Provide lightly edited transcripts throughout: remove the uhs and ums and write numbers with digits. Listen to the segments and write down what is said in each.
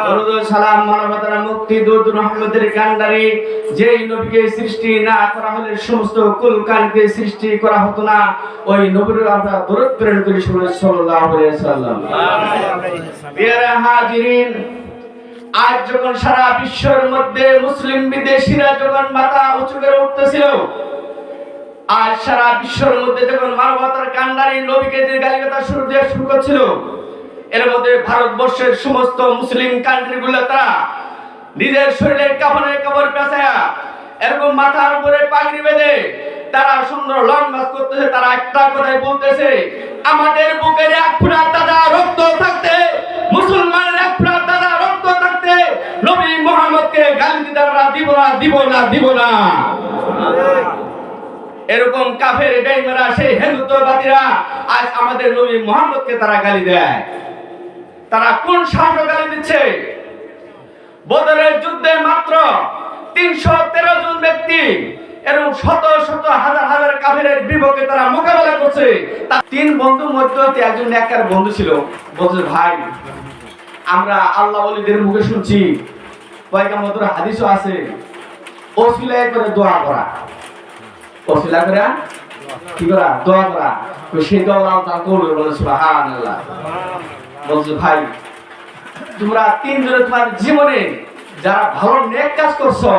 দরুদ ও সালাম মানবতার মুক্তি দূত রহমতের কান্ডারি যেই নবীকে সৃষ্টি না করা হলে সমস্ত কুল কানকে সৃষ্টি করা হতো না, ওই নবীর আমরা দরুদ প্রেরণ করি সাল্লাল্লাহু আলাইহি ওয়াসাল্লাম। প্রিয় হাজিরিন, আজ যখন সারা বিশ্বের মধ্যে মুসলিম বিদেশিরা যখন মাথা উঁচু করে উঠতেছিল, আজ সারা বিশ্বের মধ্যে যখন মানবতার কান্ডারি নবীকে যে গালিগালাজ শুরু করছিল, এর মধ্যে ভারতবর্ষের সমস্ত মুসলিম কান্ট্রিগুলো তারা নিজের শরীরের কাপড় পেঁচায়া এরকম মাথার উপরে পাগড়ি বেঁধে তারা সুন্দর লং মার্চ করতেছে। তারা একটা কথাই বলতেছে, আমাদের বুকের এক ফোঁটা তাজা রক্ত থাকতে, মুসলমানের এক ফোঁটা তাজা রক্ত থাকতে নবী মুহাম্মদকে গালি দিতে আমরা দিব না। এরকম কাফের বেঈমানরা সেই হিন্দুত্ববাদীরা আজ আমাদের নবী মুহাম্মদকে তারা গালি দেয়। তারা কোন সাহসে গালি দিচ্ছে? বদরের যুদ্ধে মাত্র 313 জন ব্যক্তি এরকম শত হাজার কাফেরের বিপক্ষে তারা মোকাবেলা করছে। তার 3 বন্ধুর মধ্যে একজন নেককার বন্ধু ছিল, বলছে ভাই আমরা আল্লাহ ওলিদের মুখে শুনছি, পয়গম্বরের হাদিসও আছে, ওসিলা করে দোয়া করা, ওসিলা করে কি করা? দোয়া করা। সেই দোয়া আল্লাহ করবে, বলে সুবহানাল্লাহ। বলছে ভাই তোমরা 3 জনে তোমার জীবনে যারা ভালো নেক কাজ করছো,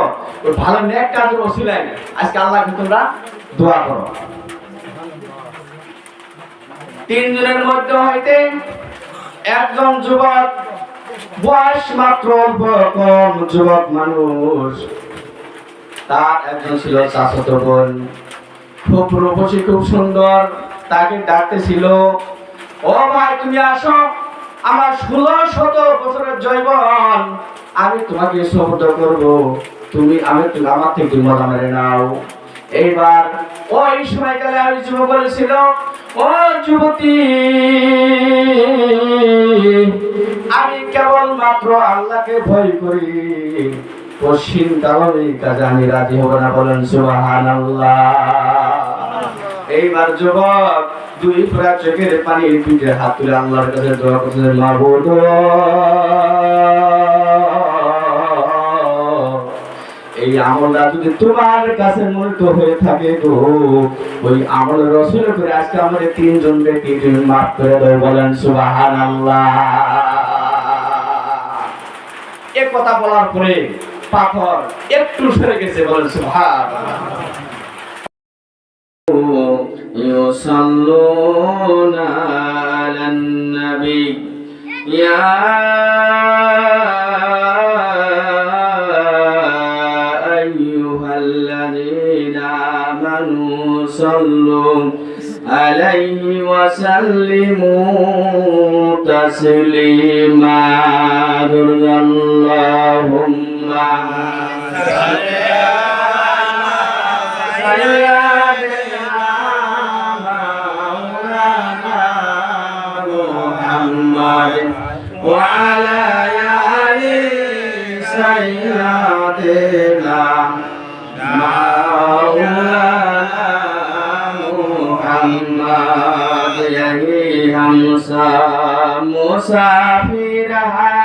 ওই ভালো নেক কাজের ওসিলায় আজকে আল্লাহকে তোমরা দোয়া করো। 3 জনের মধ্যে হইতে একজন যুবক, বয়স মাত্র অল্প কম যুবক মানুষ, তার একজন ছিল চাচাতো বোন, খুব রূপসী, খুব সুন্দর। তাকে ডাকতেছিল, ও ভাই তুমি আসো, আমার 1600 বছরের যৌবন আমি তোমাকে সুপুর্দ করব, তুমি আমার থেকে মজা মেরে নাও। এইবার ওই সময়কালে আমি যুবক বলেছিল, ও যুবতী আমি কেবল মাত্র আল্লাহকে ভয় করি, পশ্চিম কালের এই কাজে আমি রাজি হব না, বলেন সুবহানাল্লাহ। এইবার যুবক 2 ফোঁটা চোখের পানি পিঠে হাত তুলে আল্লাহর কাছে দোয়া করতে, মাবুদ এই আমলটা যদি তোমার কাছে মূলত হয়ে থাকে তো ওই আমল রসুল করে আজকে আমাদের 3 জন ব্যক্তি তুমি মাফ করে দাও, বলেন সুবহানাল্লাহ। এই কথা বলার পরে পাথর একটু সরে গেছে, বলেন সুবহানাল্লাহ। يصلون على النبي يا أيها الذين آمنوا صلوا عليه وسلموا تسليما اللهم وعلى آل سيدنا مولانا محمد यही हम सब मुसाफिर हैं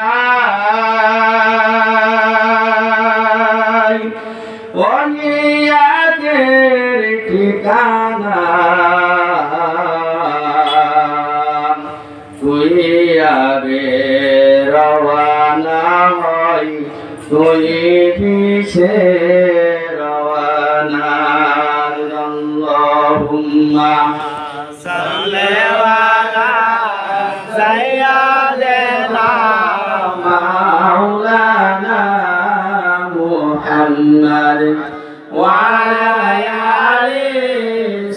वनियातेर ठिकाना রওয়ানা হয় তুই পিছে রওয়ানা আল্লাহুম্মা সাল্লি আলা সাইয়্যিদিনা মাওলানা মুহাম্মদ ওয়া আলা আলি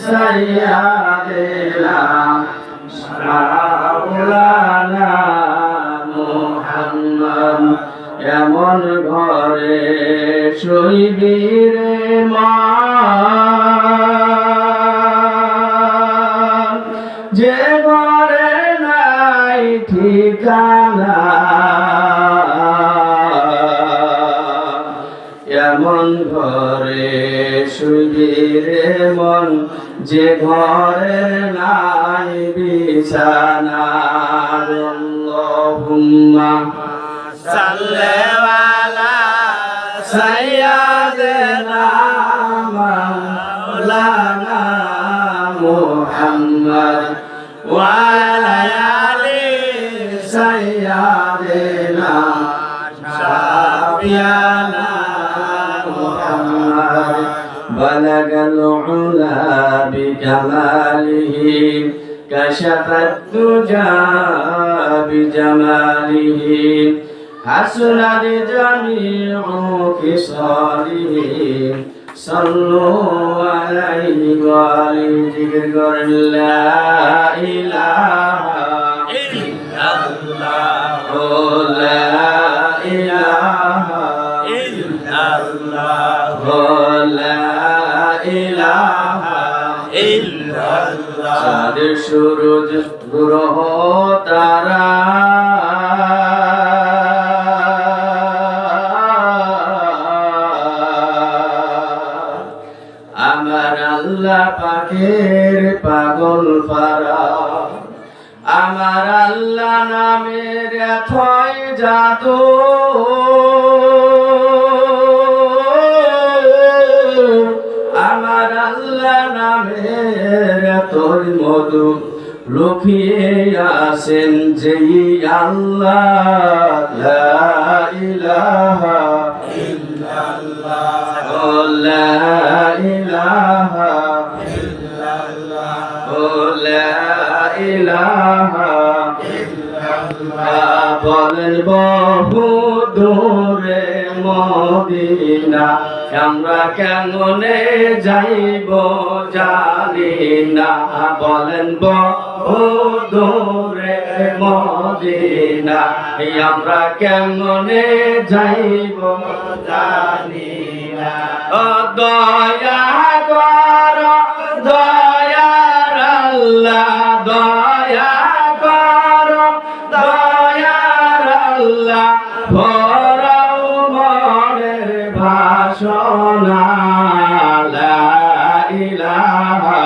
সাইয়্যিদিনা মাওলানা মুহাম্মদ। এমন ঘরে শুইবি রে মা যে ঘরে নাই ঠিকানা, এমন ঘরে শুইবি রে মন যে ঘরে নাই বিছানা। আল্লাহুম্মা সাল্লাল্লাহু সাইয়্যিদানা মাওলানা মুহাম্মদ ওয়া আলা আলি সাইয়্যিদিনা শাফিয়ানা মুহাম্মদ বালাগাল উলা বিকামালিহি কাশাফাত দুজা বিজামালিহি হাসনাত জামিউ খিসালিহি সাল্লু আলাইহি ওয়া আলিহি জিকির করেন লা ইলাহা ইল্লাল্লাহ লা ইলাহা ইল্লাল্লাহ লা ইলাহা ইল্লাল্লাহ চাঁদ সূরজ গ্রহ তারা আমার আল্লাহ পাকের পাগল পারা আমার আল্লাহ নামের এতই জাদু আমার আল্লাহ নামের এতই মধু লুকিয়ে আছেন যেই আল্লাহ লা ইলাহা ইল্লাল্লাহ লা ইলাহা ইল্লাল্লাহ লা ইলাহা ইল্লাল্লাহ বলেন বহু দূরে মদিনা আমরা কেমনে যাইব জানি না বলেন বহু দূরে মদিনা আমরা কেমনে যাইব জানি না ও দয়া কর দয়ার আল্লাহ দয়া কর দয়ার আল্লাহ ভরাও মনের ভাষণা লা ইলাহা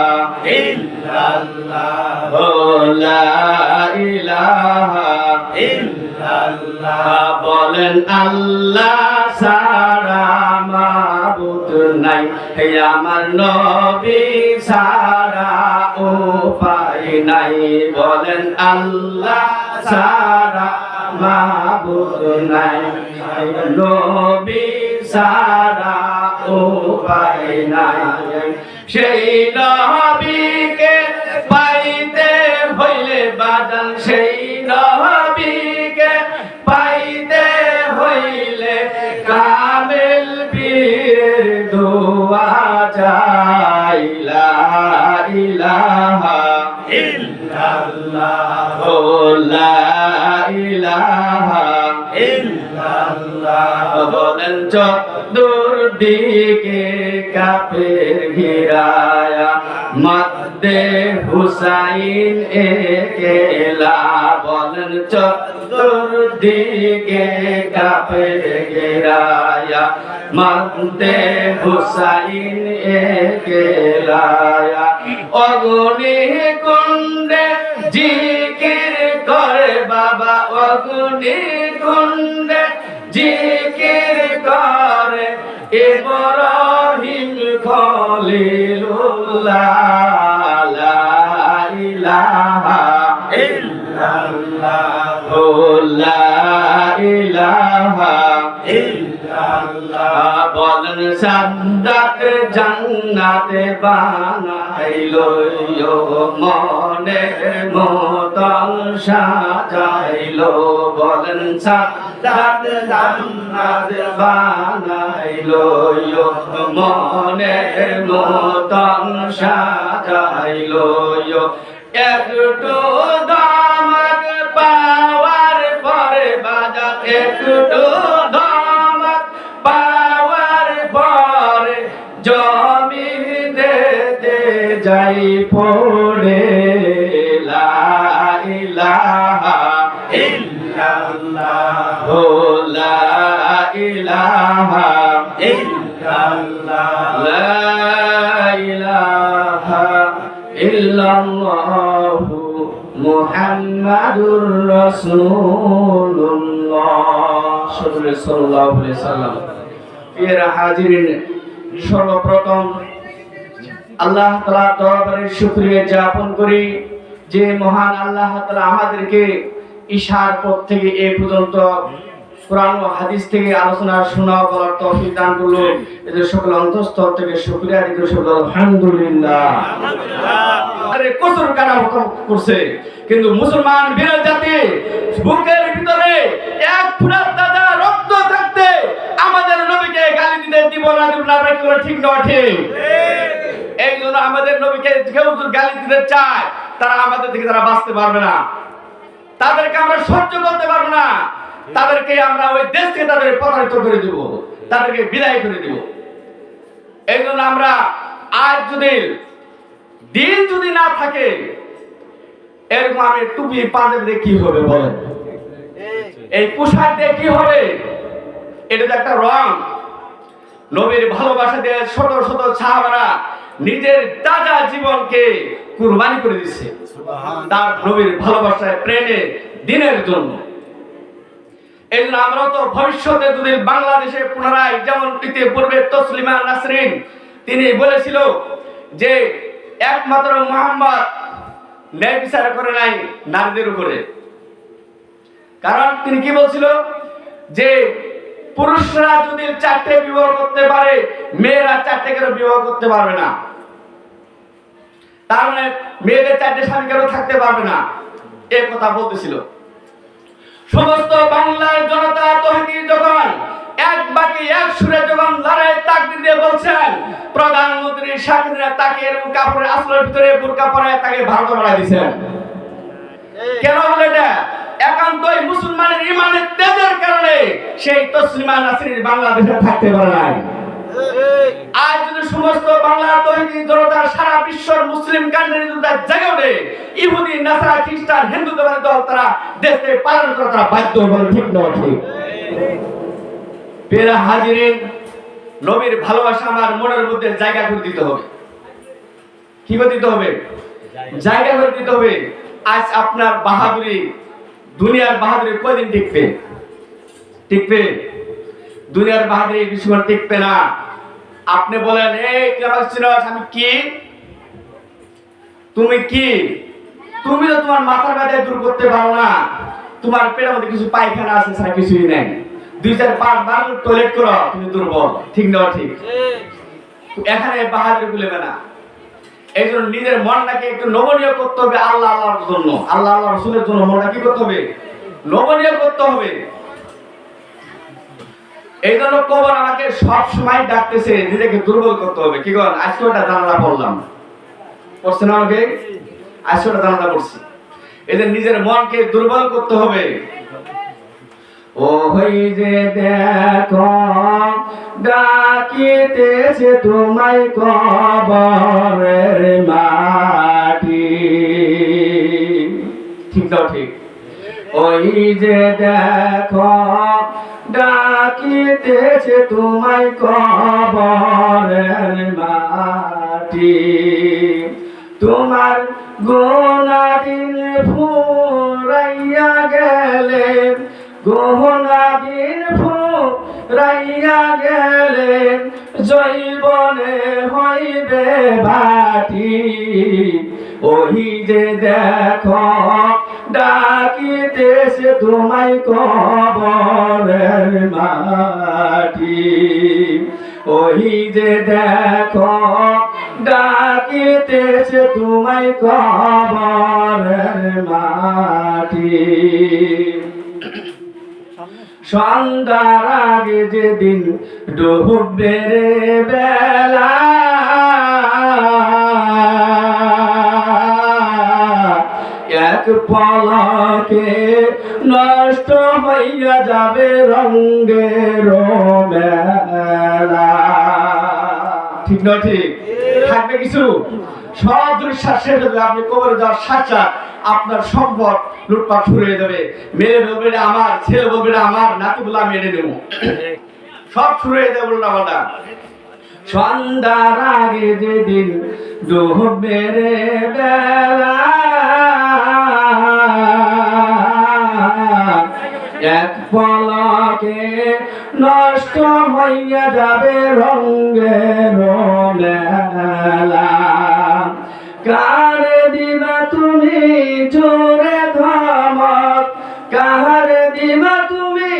ইল্লাল্লাহ লা ইলাহা ইল্লাল্লাহ বলেন আল্লাহ ছাড়া মাবুদ নাই হে আমার নবী ছাড়া উপায় নাই বলেন আল্লাহ ছাড়া মাবুদ নাই নবী ছাড়া উপায় নাই সেই নবীকে পাইতে হইলে বাজান সেই নবীকে পাইতে হইলে কামেল পীরের দোয়া চাই লা ইলাহা ইল্লাল্লাহ লা ইলাহা ইল্লাল্লাহ বলেন চতুর্দিকে কাফের ঘিরায়া মদ্দে হুসাইন একেলা বলেন চতুর্দিকে কাফের ঘিরায়া মদ্দে হুসাইন একেলা অগ্নি কুণ্ডে জিকির করে বাবা অগ্নি কুণ্ডে জিকির করে ইব্রাহিম খলিলুল্লাহ লা ইলাহা ইল্লাল্লাহ লা ইলাহা ইল্লাল্লাহ বলেন সাদ্দাত জান্নাতে বানাইলো মনের মতন সাজাইলো বলেন সাদ্দাত জান্নাতে বানাইলো মনের মতন সাজাইলো একটু দামাক পাওয়ার পরে বাজার একটু দামাক পাওয়ার পরে জমিন দিতে যাই পড়ে লা ইলাহা ইল্লাল্লাহ লা ইলাহা ইল্লাল্লাহ লা ইলাহা ইল্লাল্লাহ মুহাম্মাদুর রাসূলুল্লাহ সাল্লাল্লাহু আলাইহি সাল্লাম। প্রিয় হাজিরিন, সর্বপ্রথম আল্লাহ তাআলার দরবারে শুকরিয়া জ্ঞাপন করি যে মহান আল্লাহ তাআলা আমাদেরকে ঈশার পর থেকে এই পর্যন্ত কোরআন ও হাদিস থেকে আলোচনা শোনা বলার তৌফিক দান করলো। এদের সকল অন্তঃস্থল থেকে শুকরিয়া আদায় করি, আলহামদুলিল্লাহ। আরে কসুর কাটা করছে, কিন্তু মুসলমান বীর জাতি বুকের ভিতরে এক ফুরাত দাদা রক্ত থাকতে আমাদের নবীকে গালি দিতে দিব না, ঠিক না ঠিক? এই জন্য আমাদের নবীকে কেউ যদি গালি দিতে চায় তারা আমাদের থেকে তারা বাঁচতে পারবে না, তাদেরকে আমরা সহ্য করতে পারবো না, তাদেরকে আমরা ওই দেশ থেকে তাদের প্রতারিত করে দিব, তাদেরকে বিদায় করে দিব। এই জন্য আমরা আজ যদি দিন যদি না থাকে এরকম আমি টুপি পাঞ্জাবি দিয়ে কি হবে বলেন? এই পোশাক দিয়ে কি হবে? এটা তো একটা রং। নবীর ভালোবাসা দিয়ে শত শত সাহাবারা নিজের তাজা জীবনকে কুরবানি করে দিচ্ছে তার নবীর ভালোবাসায় প্রেমে দিনের জন্য। এই জন্য আমরা তো ভবিষ্যতে যদি বাংলাদেশে পুনরায় যেমন পূর্বে তসলিমা নাসরিন তিনি বলেছিল যে একমাত্র মুহাম্মদ ন্যায় বিচার করে নাই নারীদের উপরে, কারণ তিনি কি বলছিল যে পুরুষরা যদি 4টে বিবাহ করতে পারে মেয়েরা 4টে করে বিবাহ করতে পারবে না, তার মানে মেয়েদের 4টে স্বামী কেন থাকতে পারবে না, এই কথা বলতেছিল। সমস্ত বাংলার জনতা তহিদি যখন এক বাকি এক সুরে যখন লড়াই তাকবীর দিয়ে বলছেন, প্রধানমন্ত্রী শেখ হাসিনা তাকে এরকম কাপড়ের আসলের ভিতরে বোরকা পরায় তাকে ভারত বানাই দিয়েছেন। কেন হলো এটা? একান্তই মুসলমানের ইমানের তেজের কারণে সেই তসলিমা নাসরিন বাংলাদেশে থাকতে পারে নাই। আজ যদি সমস্ত বাংলার তহিদি জনতা সারা বিশ্বের মুসলিম কান্ট্রির জেগে ওঠে, ইহুদি নাসারা খ্রিস্টান হিন্দু দল তারা দেশে পালন করা তারা বাধ্য হবে, ঠিক না ঠিক? প্রিয় হাজিরিন, নবীর ভালোবাসা আমার মনের মধ্যে জায়গা করে দিতে হবে। কি করে দিতে হবে? জায়গা করে দিতে হবে। আজ আপনার বাহাদুরি, দুনিয়ার বাহাদুরি কয়দিন টিকবে? টিকবে? দুনিয়ার বাহাদুরি বেশিক্ষণ টিকবে না। আপনি বলেন, এই আমি কি, তুমি কি, তুমি তো তোমার মাথার ব্যথা দূর করতে পারো না, তোমার পেটের মধ্যে কিছু পায়খানা আছে ছাড়া কিছুই নেই, 2-4-5 বার টয়লেট করো, তুমি দুর্বল, ঠিক না ঠিক? এখানে বাহাদুরি ভুলবে না। এই জন্য নিজের মনটাকে একটু নমনীয় করতে হবে আল্লাহ আল্লাহর জন্য, আল্লাহ আল্লাহ রাসূলের জন্য মনটা কি করতে হবে? নমনীয় করতে হবে। এই জন্য কবর আমাকে সব সময় ডাকতেছে, নিজেকে দুর্বল করতে হবে। কি করেন? আজকে ওটা জানালা পড়লাম, পড়ছে না আমাকে? আজকে ওটা জানালা পড়ছি। এই যে নিজের মনকে দুর্বল করতে হবে। ওই যে দেখো ডাকিতেছে তোমায় কবরের মাটি, ঠিক না ঠিক? ওই যে দেখো ডাকিতেছে তোমায় কবরের মাটি, তোমার গুনাহদিন ফুরাইয়া গেলে, গুনাহদিন ফুরাইয়া গেলে জৈবনে হইবে বাটি। ওই যে দেখো ডাকিতেছে তোমায় কবরের মাটি, ওই যে দেখো ডাকিতেছে তোমায় কবরের মাটি। সন্ধ্যার আগে যেদিন ডুববে বেলা, এক পলকে নষ্ট হইয়া যাবে রঙের মেলা, ঠিক না ঠিক? থাকবে কিছু? সব দৃশ্বাস শেষ হয়ে যাবে। আপনি কবরে যাওয়ার সাথে আপনার সম্পদ লুটপাট শুরু হয়ে যাবে। মেয়ে বলবে এটা আমার, ছেলে বলবে এটা আমার, নাতি বলে আমি এনে নেবো, সব শুরু হয়ে যাবে উল্টা পাল্টা। সন্ধ্যার আগে যেদিন ডুববে বেলা, এক পলক চমকে নষ্ট হইয়া যাবে রঙের মেলা। কারে দিবা তুমি জোরে ধমক, কারে দিবা তুমি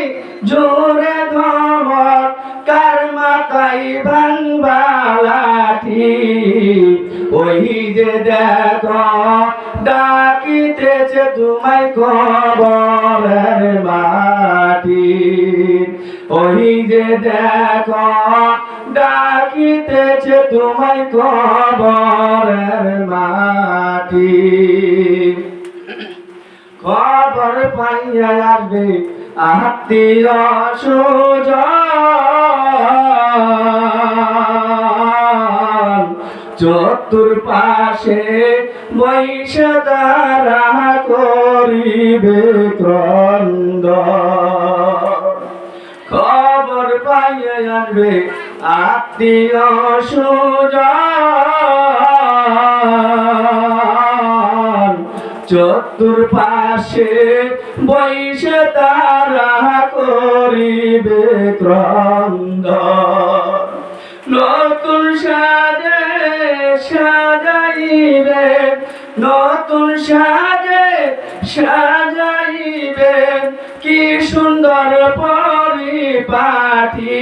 জোরে ধমক, কার মাথায় ভাঙবা লাঠি। ওই যে দেখো ডাকিতেছে তোমায় কবরের মাটি। ওই যে দেখো ডাকিতেছে তোমায় কবরের মাটি। খবর পাইয়া আসবে আত্মীয় স্বজন, চতুর্পাশে বৈশে তারা করিবে ক্রন্দন। খবর পাইয়া আসবে আত্মীয় স্বজন, চতুর্পাশে বৈশে তারা করিবে ক্রন্দন। নতুন সাজে সাজাইবে, নতুন সাজে সাজাইবে, কি সুন্দর পরিপাটি।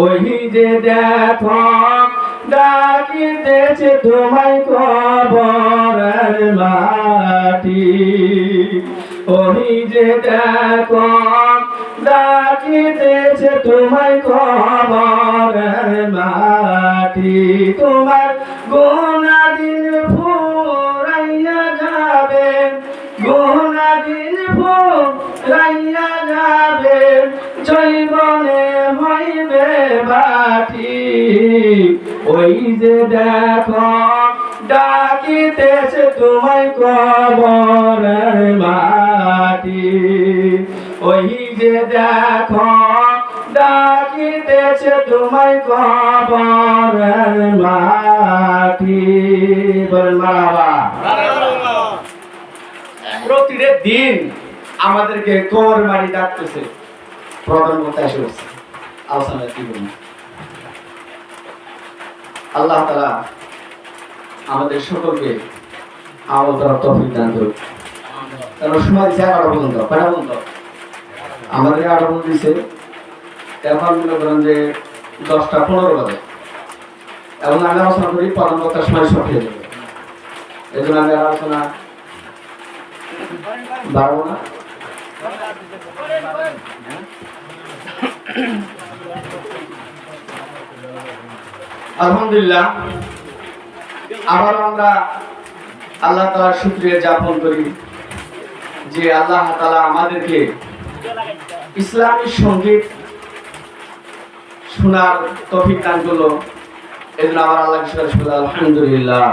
ওই যে দেখো ডাকিতেছে তোমায় কবরের মাটি। ওই যে দেখো ডাকিতেছে তোমায় কবরের মাটি। তোমার গুনাহদিন ফুরাইয়া যাবে, গুনাহদিন ফুরাইয়া যাবে, জৈবনে হইবে বাটি। ওই যে দেখো ডাকিতেছে তোমায় কবরের মাটি। ওই যে দেখো ডাকিতেছে তোমায় কবরের মাটি। বলেন মারহাবা। প্রতিদিন আমাদেরকে কবর মাটি ডাকতেছে। প্রধানমন্ত্রী এসে বলছে আলোচনা কি বলুন। আল্লাহ তাআলা আমাদের সকলকে আমল করার তৌফিক দান করুন। কারণ সময় দিচ্ছে 11টা পর্যন্ত, কয়টা পর্যন্ত? আমাদের 11টা পর্যন্ত দিচ্ছে। এখন মনে করেন যে 10টা 15 বাজে। এবং আমি আলোচনা করি প্রধান বক্তার সময় শর্ট হয়ে যাবে। এই জন্য আমি আলোচনা বাড়বো না। আলহামদুলিল্লাহ, আবার আমরা আল্লাহ তাআলার শুকরিয়া জ্ঞাপন করি যে আল্লাহ তাআলা আমাদেরকে ইসলামী সঙ্গীত শোনার তৌফিক দান করলো। এজন্য আমার আল্লাহকে শুকর করলাম। আলহামদুলিল্লাহ।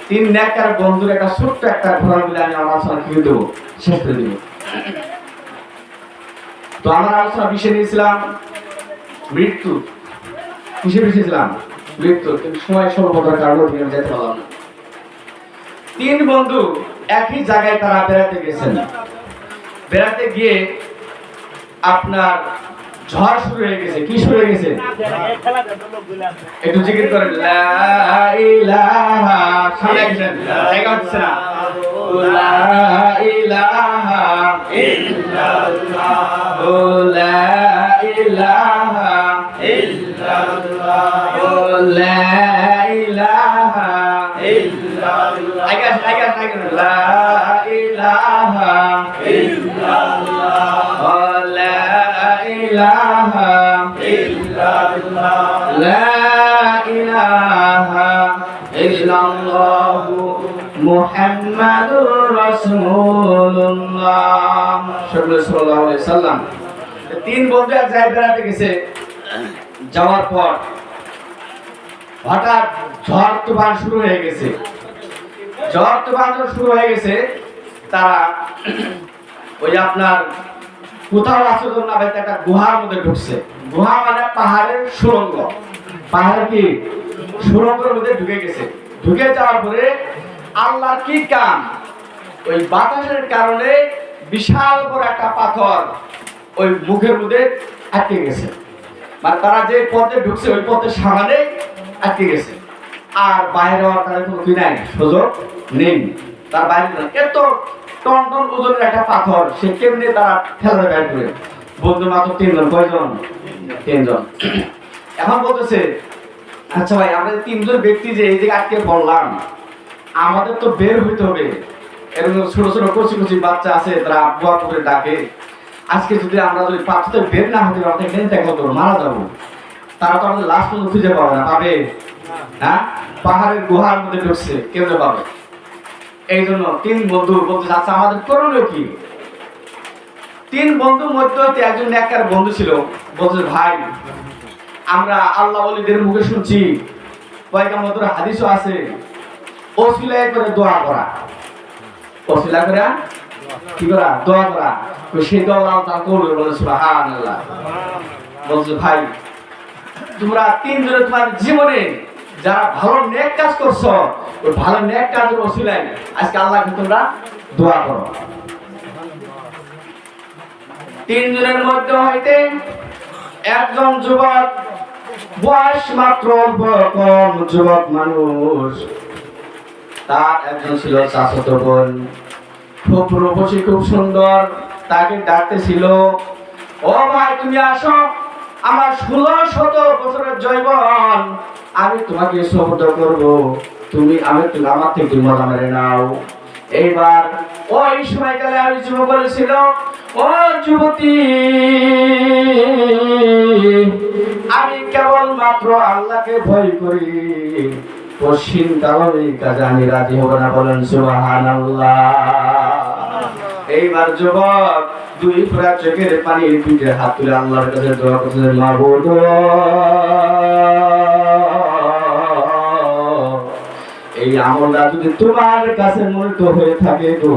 তিন নেককার বন্ধুর একটা ছোট্ট একটা ঘোরা মিলে আমি আমার আলোচনা কি দেবো, শেষ করে দেবো। তো আমার আলোচনা বিষয় নিয়েছিলাম মৃত্যু। কিসে বেশিছিলাম? মৃত্যু। কিন্তু সময় স্বল্পতার কারণে ওখানে যেতে পারলাম না। তিন বন্ধু একই জায়গায় তারা বেড়াতে গেছেন। বেড়াতে গিয়ে আপনার ঝড় শুরু হয়ে গেছে। কি শুরু হয়ে গেছে? একটু জিকির করেন লা ইলাহা। সামনে গেছেন, জায়গা হচ্ছে না। লা ইলাহা ইল্লাল্লাহ, লা ইলাহা ইল্লাল্লাহ, লা ইলাহা ইল্লাল্লাহ। I got লা ইলাহা ইল্লাল্লাহ, লা ইলাহা ইল্লাল্লাহ, লা ইলাহা ইল্লাল্লাহ, মুহাম্মাদুর রাসূলুল্লাহ সাল্লাল্লাহু আলাইহি সাল্লাম। তিন বন্ধু এক জায়গায় বেড়াতে গেছে। যাওয়ার পর হঠাৎ ঝড় তুফান শুরু হয়ে গেছে। ঝড় তুফান শুরু হয়ে গেছে, তারা ওই আপনার কোথাও আশ্রয় না পাইতে একটা গুহার মধ্যে ঢুকছে। গুহা মানে পাহাড়ের সুড়ঙ্গ। পাহাড়ের কি সুড়ঙ্গের মধ্যে ঢুকে গেছে। ঢুকে যাওয়ার পরে আল্লাহর কি কাম, ওই বাতাসের কারণে বিশাল বড় একটা পাথর ওই মুখের মধ্যে আটকে গেছে, মানে তারা যে পথে ঢুকছে ওই পথের সামনে আটকে গেছে, আর বাইরে হওয়ার তার কোনো কি নাই, সুযোগ নেই, তার বাইরে এত টন টন ওজনের একটা পাথর সে কেমনি তারা ঠেলা বের করে। বন্ধু মাত্র 3 জন, কয়জন? 3 জন। এখন বলতেছে আচ্ছা ভাই আমরা 3 জন ব্যক্তি যে এই দিকে আটকে পড়লাম, আমাদের তো বের হইতে হবে, এরকম ছোট ছোট কচি কচি বাচ্চা আছে তারা আব্বা করে ডাকে, আজকে যদি আমরা যদি পাথর বের না হতে পারি এখানে দেখো তো মারা যাবো, তারা তো আমাদের লাশ পর্যন্ত খুঁজে পাবে না, পাবে? হ্যাঁ, পাহাড়ের গুহার মধ্যে ঢুকছে, কেমনে পাবে? এই জন্য 3 বন্ধু বলতে আচ্ছা আমাদের করণীয় কি? 3 বন্ধুর মধ্যে একজন নেককার বন্ধু ছিল, বলছে ভাই আমরা আল্লাহ ওলিদের মুখে শুনছি, পয়গম্বরের হাদিসও আছে, ওসিলা করে দোয়া করা, ওসিলা করে কি করা? দোয়া করা। সেই দোয়া আল্লাহ তাআলা কবুল করে, সুবহানাল্লাহ। বলছে ভাই তোমরা 3 জনে তোমার জীবনে যারা ভালো নেক কাজ করছো, ওই ভালো নেক কাজের ওসিলায় আজকে আল্লাহকে তোমরা দোয়া করো। 3 জনের মধ্যে হইতে একজন যুবক, বয়স মাত্র কম যুবক মানুষ, তার একজন ছিল চাচাতো বোন, খুব রূপসী খুব সুন্দর, তাকে ডাকতেছিল ও ভাই তুমি আসো, আমার 1600 বছরের যৌবন আমি তোমাকে সহযোগিতা করব, তুমি আমার থেকে মজা মেরে নাও। এইবার ওই সময়কালে আমি যুবক বলেছিল ও যুবতী আমি কেবল মাত্র আল্লাহকে ভয় করি, পশ্চিম কালো এই কাজে আমি রাজি হব না, বলেন সুবহানাল্লাহ। এইবার যুবক 2 ফোঁটা চোখের পানি পিঠে হাত তুলে আল্লাহর কাছে দোয়া করছে, মাবুদ এই আমলটা যদি তোমার কাছে মনোনীত হয়ে থাকে গো,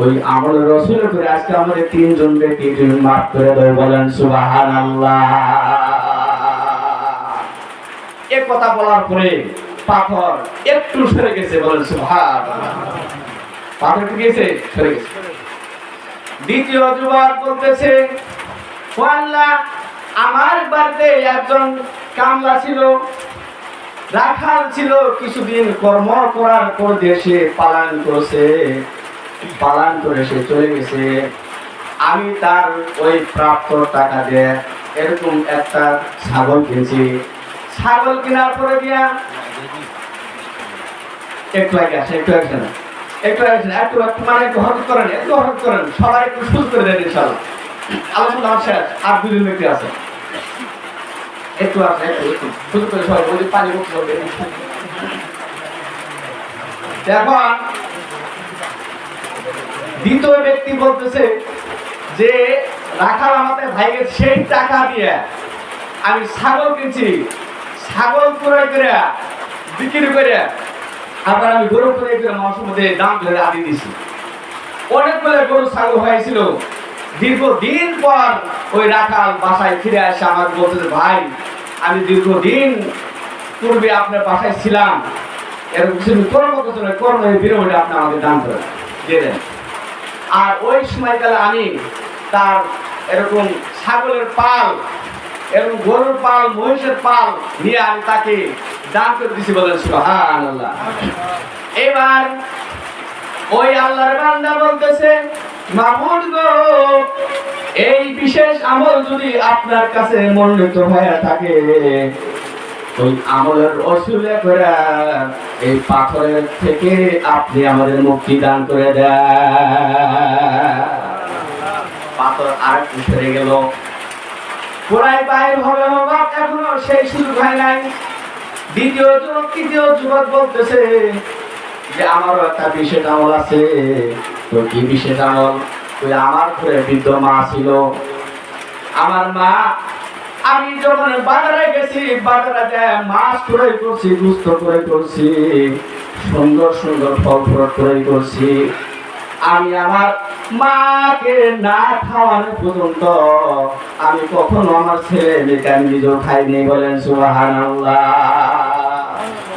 ওই আমলের রসুল করে আজকে আমাদের 3 জন ব্যক্তি তুমি মাফ করে দাও, বলেন সুবহানাল্লাহ। এই কথা বলার পরে পাথর একটু সরে গেছে, বলেন সুবহানাল্লাহ। পাথর কি গেছে? সরে গেছে। দ্বিতীয় যুবক বলতেছে ও আল্লাহ আমার বাড়িতে একজন কামলা ছিল, রাখাল ছিল, কিছুদিন কর্ম করার পর দেশে পালান করে সে চলে গেছে, আমি তার ওই প্রাপ্ত টাকা দিয়ে এরকম একটা ছাগল কিনছি, ছাগল কেনার পরে দিয়া একটু হঠাৎ করেন সবাই একটু সুযোগ করে দেন ইনশাআল্লাহ। আলোচনা শেষ, আর 2 জন ব্যক্তি আছে, একটু আছে একটু সুযোগ করে সবাই বলি পানি মুক্ত হবে। এখন দ্বিতীয় ব্যক্তি বলতেছে যে রাখাল আমাদের ভাইকে সেই টাকা দিয়ে আমি ছাগল কিনছি, ছাগল ক্রয় করে বিক্রি করে আবার আমি গরু ক্রয় করে মাংসের মধ্যে দাম ধরে আদি দিছি, অনেকগুলো গরু ছাগল হয়েছিল। দীর্ঘদিন পর ওই রাখাল বাসায় ফিরে আসে আমাকে বলতেছে ভাই আমি দীর্ঘদিন পূর্বে আপনার বাসায় ছিলাম, এরকম কর্ম বিরোধে আপনি আমাকে দান করে দিয়ে দেন। আর ওই সময়কালে আমি তার এরকম ছাগলের পাল, এরকম গরুর পাল, মহিষের পাল নিয়ে আমি তাকে দান করে দিছি, বলেন সুবহানাল্লাহ। এবার ওই আল্লাহর বান্দা বলতেছে মাবুদ গো এই বিশেষ আমল যদি আপনার কাছে মনোনীত হয়ে থাকে, ওই আমলের ওসিলা করে এই পাথরের থেকে আপনি আমাদের মুক্তি দান করে দেন। পাথর আর একটু সরে গেল, পুরাই বাইর হবে বাবা, এখনো সেই সুযোগ হয় নাই। তৃতীয় যুবক বলতেছে যে আমারও একটা বিশেষ আমল আছে। তো কি বিশেষ আমল? ওই আমার ঘরে বৃদ্ধ মা ছিল, আমার মা, আমি যখন বাজারে গেছি, বাজারে যায় মাছ ক্রয় করছি, গুস্ত ক্রয় করছি, সুন্দর সুন্দর ফল ফ্রুট ক্রয় করছি, আমি আমার মাকে না খাওয়ানো পর্যন্ত আমি কখনো আমার ছেলে মেয়েকে আমি নিজেও খাইনি, বলেন সুবহানাল্লাহ।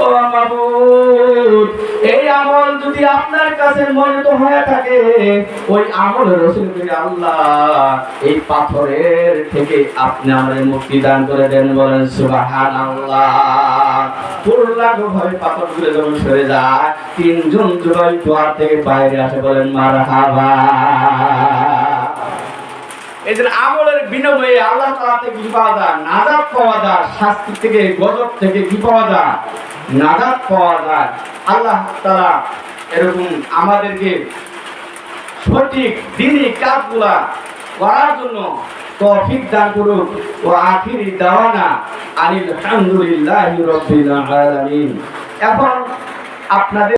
ও মাবুদ এই আমল যদি আপনার কাছে মনোনীত হয়ে থাকে, ওই আমলের রসুল করে আল্লাহ এই পাথরের থেকে আপনি আমাদের মুক্তি দান করে দেন। বলেন সুবহানাল্লাহ। পূর্ণাঙ্গভাবে পাথরগুলো যখন সরে যায়, তিনজন যুবক দুয়ার থেকে বাইরে আসে, বলেন মারহাবা। এই যে আমলের বিনিময়ে আল্লাহ তাআলা থেকে কি পাওয়া যায়? নাজাত পাওয়া যায়। শাস্তি থেকে, গজব থেকে কি পাওয়া যায়? নাজাত পাওয়া যায়। আল্লাহ তাআলা এরকম আমাদেরকে সঠিক দ্বীনি কাজগুলা করার জন্য তৌফিক দান করুক। ও আখিরি দাওয়ানা আলহামদুলিল্লাহি রাব্বিল আলামিন। এখন আপনাদের